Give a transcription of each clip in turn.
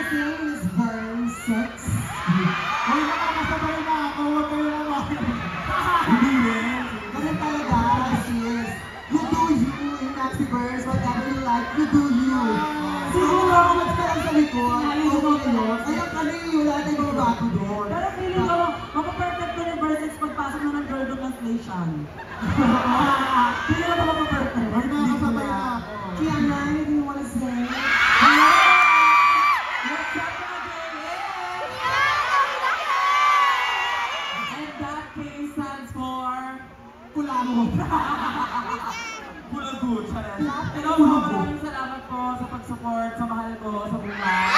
say is very sexy. Ay, nakakasabay na ako. Huwag kayo naman. Hindi rin. Kasi talaga, sis. You do you in Maxi Verse. Whatever you like, you do you. Siguro ako magkaroon sa likod. Kaya kami, wala tayong mga bato doon. Pero feeling ko, mapaperfect ko yung verses pagpasok na ng Girl Translation. Feeling ko na mapaperfect. Ay, nakakasabay na ako. Kiana, anything you wanna say? Hello? What's up, and that K stands for Kulamo. Kulago, charan. Hello po, maraming salamat po sa pag-support sa mahal ko sa buhay.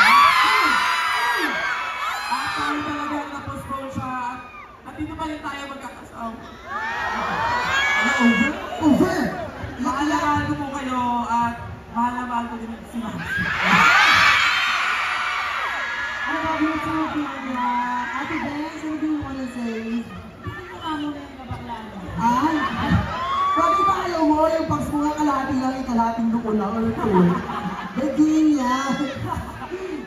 At tayo talaga na-postpone siya. At dito pa rin tayo magkakasama. Over! Mahal na mahal ko po kayo at mahal na mahal ko din si Max. I love you too, Kiana. Ate Bess, what do you wanna say? Hindi ko nga muna yung nabaklaan. Ay! Pwede ba ayaw mo yung pag mga kalating lang, ikalating duko lang, or ito? Begin niya!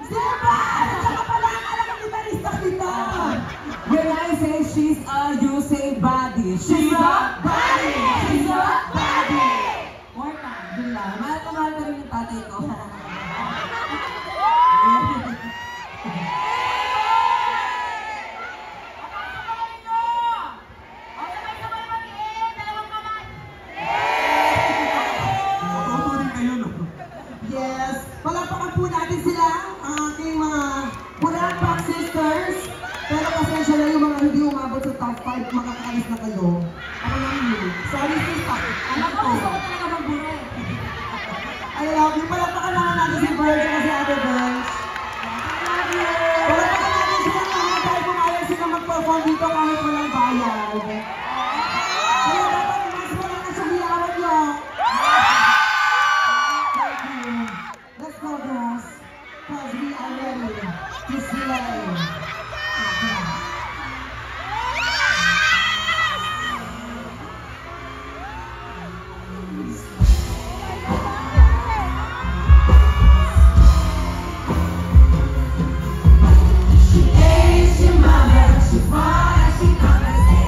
Seba! Nandiyan ka pala! Akala ka gitarista kita! When I say she's a, you say body. She's a body! She's a body! More time, dun lang. Mahal na rin yung tatay ko. Yes! Palapakan po natin sila, ang aking mga Pulapak sisters. Pero pasensya na yung mga hindi umabot sa top 5, makakaalis na kayo. Ako lang yun. Sorry sister. Alam ko. Gusto ko talaga magburo. I love you. Palapakan naman natin si Virgil kasi Ate Virgil. Palapakan natin sila lahat dahil pumayag sila mag-perform dito kahit walang bayad. Kaya dapat mas wala na sumiyawan nyo. Thank you. Let's go, girls. Because we are ready to slay. She ain't your mother, she far, she come and say,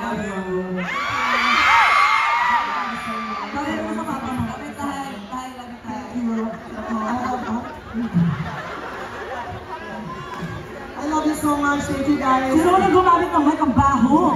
love you. Sabi mo sa papa mo, love you, Tay. Tay, love you, Tay. Thank you. I love you so much. Thank you guys. Sino nang gumamit ng mic ang baho?